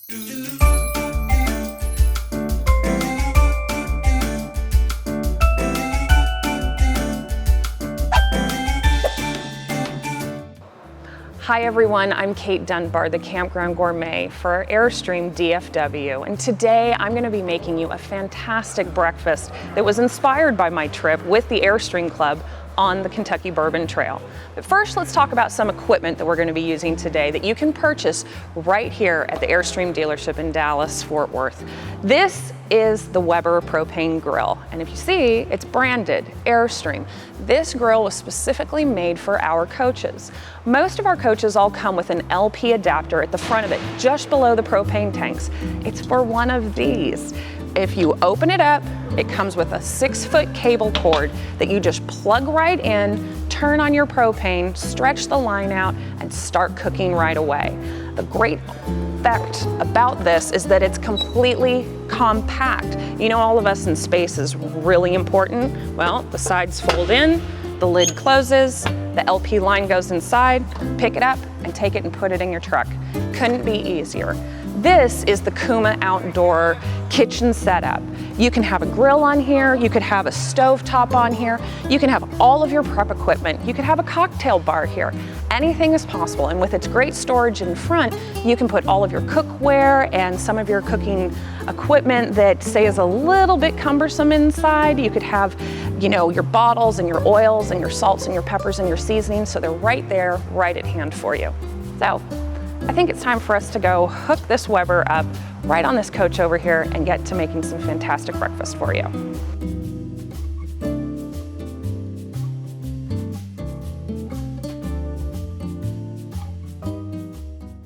Hi everyone, I'm Kate Dunbar, the Campground Gourmet for Airstream DFW, and today I'm going to be making you a fantastic breakfast that was inspired by my trip with the Airstream Club on the Kentucky Bourbon Trail. But first, let's talk about some equipment that we're going to be using today that you can purchase right here at the Airstream dealership in Dallas, Fort Worth. This is the Weber propane grill, and if you see, it's branded Airstream. This grill was specifically made for our coaches. Most of our coaches all come with an LP adapter at the front of it, just below the propane tanks. It's for one of these. If you open it up, it comes with a 6-foot cable cord that you just plug right in, turn on your propane, stretch the line out, and start cooking right away. The great fact about this is that it's completely compact. You know, all of us in space is really important. Well, the sides fold in, the lid closes, the LP line goes inside, pick it up and take it and put it in your truck. Couldn't be easier. This is the Kuma outdoor kitchen setup. You can have a grill on here, you could have a stovetop on here, you can have all of your prep equipment, you could have a cocktail bar here. Anything is possible, and with its great storage in front, you can put all of your cookware and some of your cooking equipment that say is a little bit cumbersome inside. You could have, you know, your bottles and your oils and your salts and your peppers and your seasonings, so they're right there, right at hand for you. So, I think it's time for us to go hook this Weber up right on this coach over here and get to making some fantastic breakfast for you.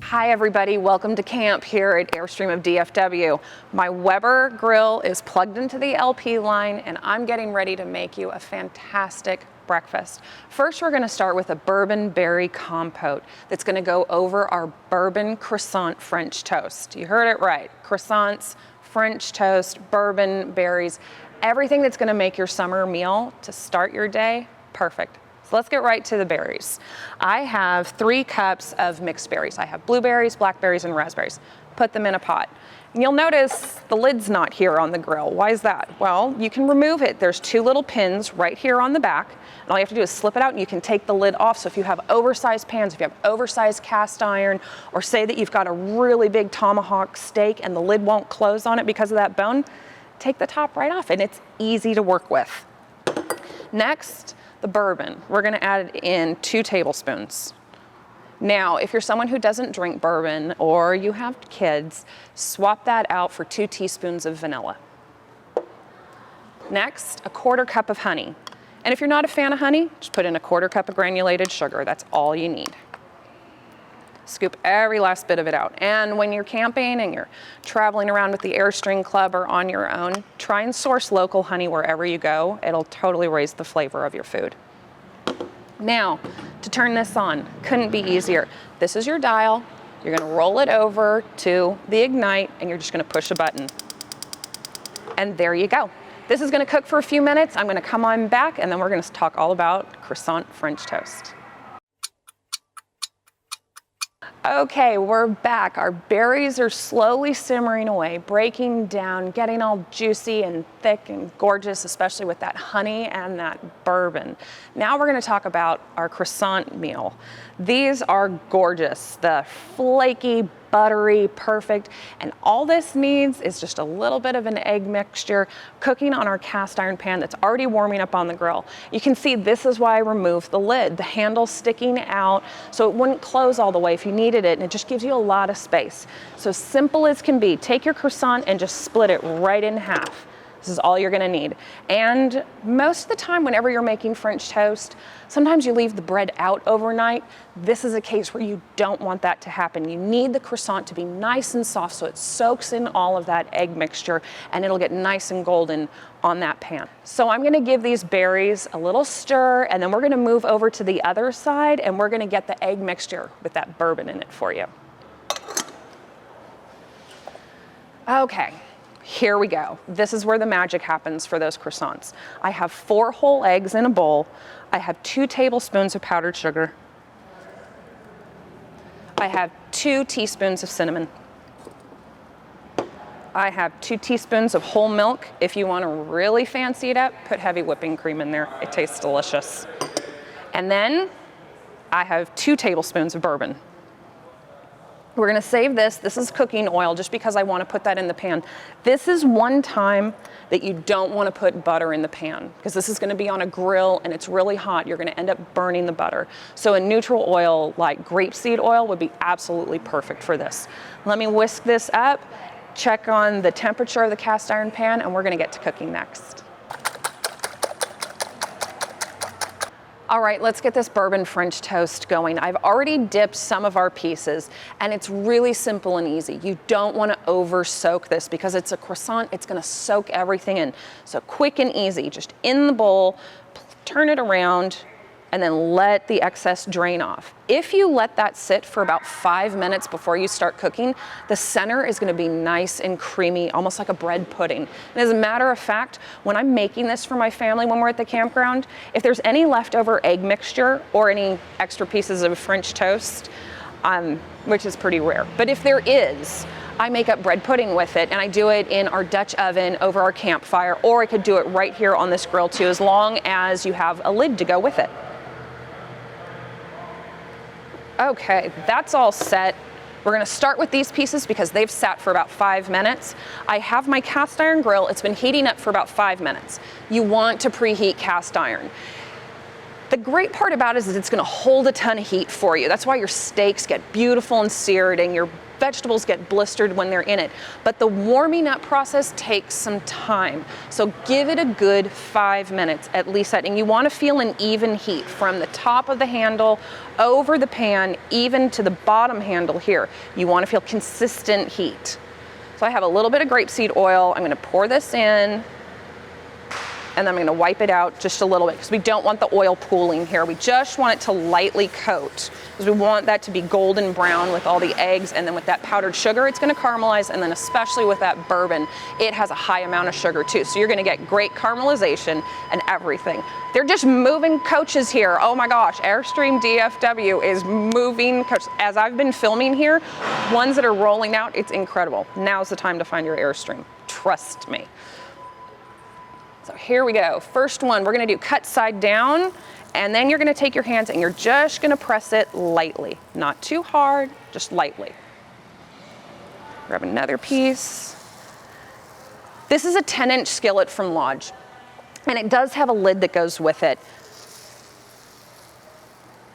Hi everybody, welcome to camp here at Airstream of DFW. My Weber grill is plugged into the LP line and I'm getting ready to make you a fantastic breakfast. First, we're going to start with a bourbon berry compote that's going to go over our Bourbon Croissant French Toast. You heard it right. Croissants, French toast, bourbon berries, everything that's going to make your summer meal to start your day perfect. So let's get right to the berries. I have 3 cups of mixed berries. I have blueberries, blackberries, and raspberries. Put them in a pot. And you'll notice the lid's not here on the grill. Why is that? Well, you can remove it. There's 2 little pins right here on the back. And all you have to do is slip it out and you can take the lid off. So if you have oversized pans, if you have oversized cast iron, or say that you've got a really big tomahawk steak and the lid won't close on it because of that bone, take the top right off and it's easy to work with. Next, the bourbon. We're gonna add in 2 tablespoons. Now, if you're someone who doesn't drink bourbon or you have kids, swap that out for 2 teaspoons of vanilla. Next, a 1/4 cup of honey. And if you're not a fan of honey, just put in a 1/4 cup of granulated sugar. That's all you need. Scoop every last bit of it out. And when you're camping and you're traveling around with the Airstream Club or on your own, try and source local honey wherever you go. It'll totally raise the flavor of your food. Now, to turn this on, couldn't be easier. This is your dial. You're gonna roll it over to the ignite and you're just gonna push a button. And there you go. This is gonna cook for a few minutes. I'm gonna come on back and then we're gonna talk all about croissant French toast. Okay, we're back. Our berries are slowly simmering away, breaking down, getting all juicy and thick and gorgeous, especially with that honey and that bourbon. Now we're gonna talk about our croissant meal. These are gorgeous, the flaky, buttery, perfect, and all this needs is just a little bit of an egg mixture cooking on our cast iron pan that's already warming up on the grill. You can see this is why I removed the lid. The handle's sticking out so it wouldn't close all the way if you needed it, and it just gives you a lot of space. So simple as can be. Take your croissant and just split it right in half. This is all you're gonna need. And most of the time, whenever you're making French toast, sometimes you leave the bread out overnight. This is a case where you don't want that to happen. You need the croissant to be nice and soft so it soaks in all of that egg mixture and it'll get nice and golden on that pan. So I'm gonna give these berries a little stir and then we're gonna move over to the other side and we're gonna get the egg mixture with that bourbon in it for you. Okay. Here we go. This is where the magic happens for those croissants. I have 4 whole eggs in a bowl. I have 2 tablespoons of powdered sugar. I have 2 teaspoons of cinnamon. I have 2 teaspoons of whole milk. If you want to really fancy it up, put heavy whipping cream in there. It tastes delicious. And then I have 2 tablespoons of bourbon. We're gonna save this. This is cooking oil just because I wanna put that in the pan. This is one time that you don't wanna put butter in the pan because this is gonna be on a grill and it's really hot. You're gonna end up burning the butter. So a neutral oil like grapeseed oil would be absolutely perfect for this. Let me whisk this up, check on the temperature of the cast iron pan, and we're gonna get to cooking next. All right, let's get this bourbon French toast going. I've already dipped some of our pieces, and it's really simple and easy. You don't want to over soak this because it's a croissant, it's gonna soak everything in. So quick and easy, just in the bowl, turn it around, and then let the excess drain off. If you let that sit for about 5 minutes before you start cooking, the center is gonna be nice and creamy, almost like a bread pudding. And as a matter of fact, when I'm making this for my family when we're at the campground, if there's any leftover egg mixture or any extra pieces of French toast, which is pretty rare, but if there is, I make up bread pudding with it, and I do it in our Dutch oven over our campfire, or I could do it right here on this grill too, as long as you have a lid to go with it. Okay, that's all set. We're gonna start with these pieces because they've sat for about 5 minutes. I have my cast iron grill. It's been heating up for about 5 minutes. You want to preheat cast iron. The great part about it is that it's gonna hold a ton of heat for you. That's why your steaks get beautiful and seared and your vegetables get blistered when they're in it. But the warming up process takes some time. So give it a good 5 minutes at least, and you wanna feel an even heat from the top of the handle over the pan, even to the bottom handle here. You wanna feel consistent heat. So I have a little bit of grapeseed oil. I'm gonna pour this in, and then I'm gonna wipe it out just a little bit because we don't want the oil pooling here. We just want it to lightly coat because we want that to be golden brown with all the eggs, and then with that powdered sugar, it's gonna caramelize, and then especially with that bourbon, it has a high amount of sugar too. So you're gonna get great caramelization and everything. They're just moving coaches here. Oh my gosh, Airstream DFW is moving coaches. As I've been filming here, ones that are rolling out, it's incredible. Now's the time to find your Airstream, trust me. So here we go. First one, we're gonna do cut side down, and then you're gonna take your hands and you're just gonna press it lightly. Not too hard, just lightly. Grab another piece. This is a 10-inch skillet from Lodge, and it does have a lid that goes with it.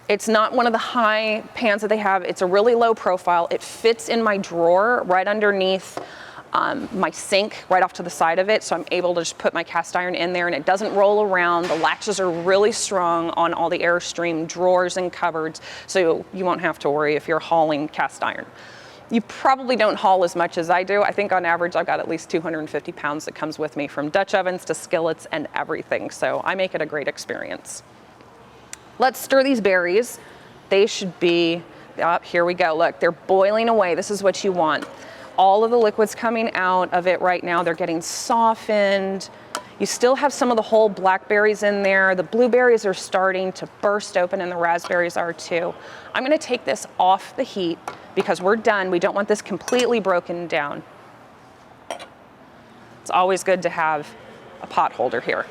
It's not one of the high pans that they have. It's a really low profile. It fits in my drawer right underneath my sink right off to the side of it, so I'm able to just put my cast iron in there and it doesn't roll around. The latches are really strong on all the Airstream drawers and cupboards, so you won't have to worry if you're hauling cast iron. You probably don't haul as much as I do. I think on average I've got at least 250 pounds that comes with me, from Dutch ovens to skillets and everything, so I make it a great experience. Let's stir these berries. They should be, here we go, look, they're boiling away. This is what you want. All of the liquid's coming out of it right now. They're getting softened. You still have some of the whole blackberries in there. The blueberries are starting to burst open, and the raspberries are too. I'm gonna take this off the heat because we're done. We don't want this completely broken down. It's always good to have a pot holder here.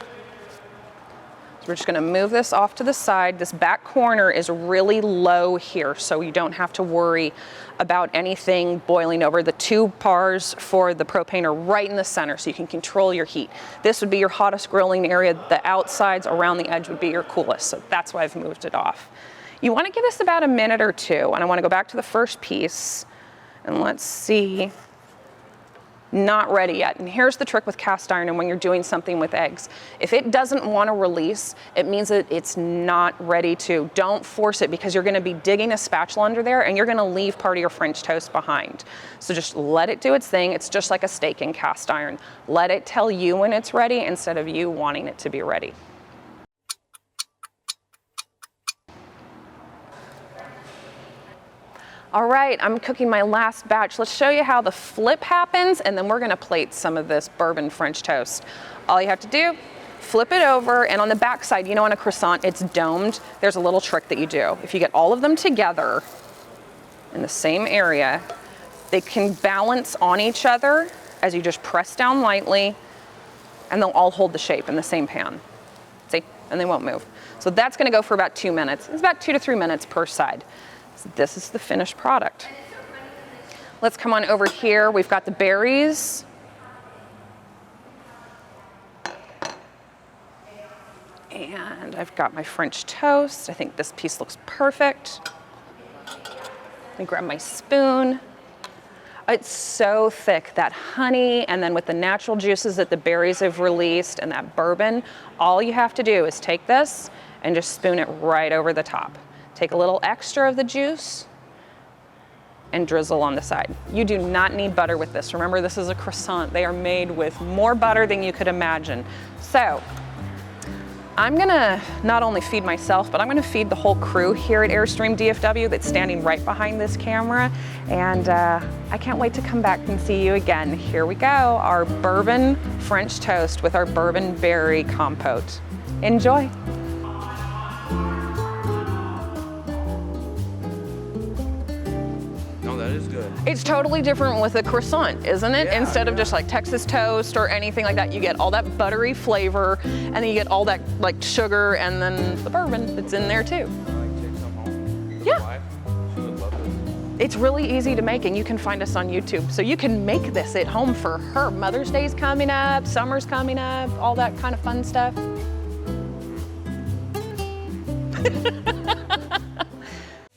So we're just gonna move this off to the side. This back corner is really low here, so you don't have to worry about anything boiling over. The 2 bars for the propane are right in the center, so you can control your heat. This would be your hottest grilling area. The outsides around the edge would be your coolest, so that's why I've moved it off. You wanna give this about a minute or 2, and I wanna go back to the first piece, and let's see. Not ready yet. And here's the trick with cast iron and when you're doing something with eggs. If it doesn't want to release, it means that it's not ready to. Don't force it because you're going to be digging a spatula under there and you're going to leave part of your French toast behind. So just let it do its thing. It's just like a steak in cast iron. Let it tell you when it's ready instead of you wanting it to be ready. All right, I'm cooking my last batch. Let's show you how the flip happens, and then we're gonna plate some of this bourbon French toast. All you have to do, flip it over, and on the back side, you know on a croissant, it's domed. There's a little trick that you do. If you get all of them together in the same area, They can balance on each other as you just press down lightly, and they'll all hold the shape in the same pan. See? And they won't move. So that's gonna go for about 2 minutes. It's about 2 to 3 minutes per side. So this is the finished product. Let's come on over here. We've got the berries. And I've got my French toast. I think this piece looks perfect. Let me grab my spoon. It's so thick, that honey, and then with the natural juices that the berries have released and that bourbon, all you have to do is take this and just spoon it right over the top. Take a little extra of the juice and drizzle on the side. You do not need butter with this. Remember, this is a croissant. They are made with more butter than you could imagine. So, I'm gonna not only feed myself, but I'm gonna feed the whole crew here at Airstream DFW that's standing right behind this camera. And I can't wait to come back and see you again. Here we go, our bourbon French toast with our bourbon berry compote. Enjoy. That is good. It's totally different with a croissant, isn't it? Yeah, Instead of just like Texas toast or anything like that, you get all that buttery flavor, and then you get all that like sugar, and then the bourbon that's in there too. Take some home. Yeah. She would love this. It's really easy to make, and you can find us on YouTube. So you can make this at home for her. Mother's Day's coming up, summer's coming up, all that kind of fun stuff.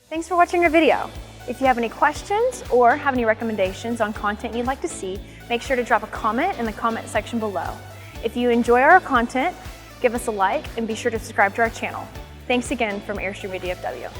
Thanks for watching our video. If you have any questions or have any recommendations on content you'd like to see, make sure to drop a comment in the comment section below. If you enjoy our content, give us a like and be sure to subscribe to our channel. Thanks again from Airstream DFW.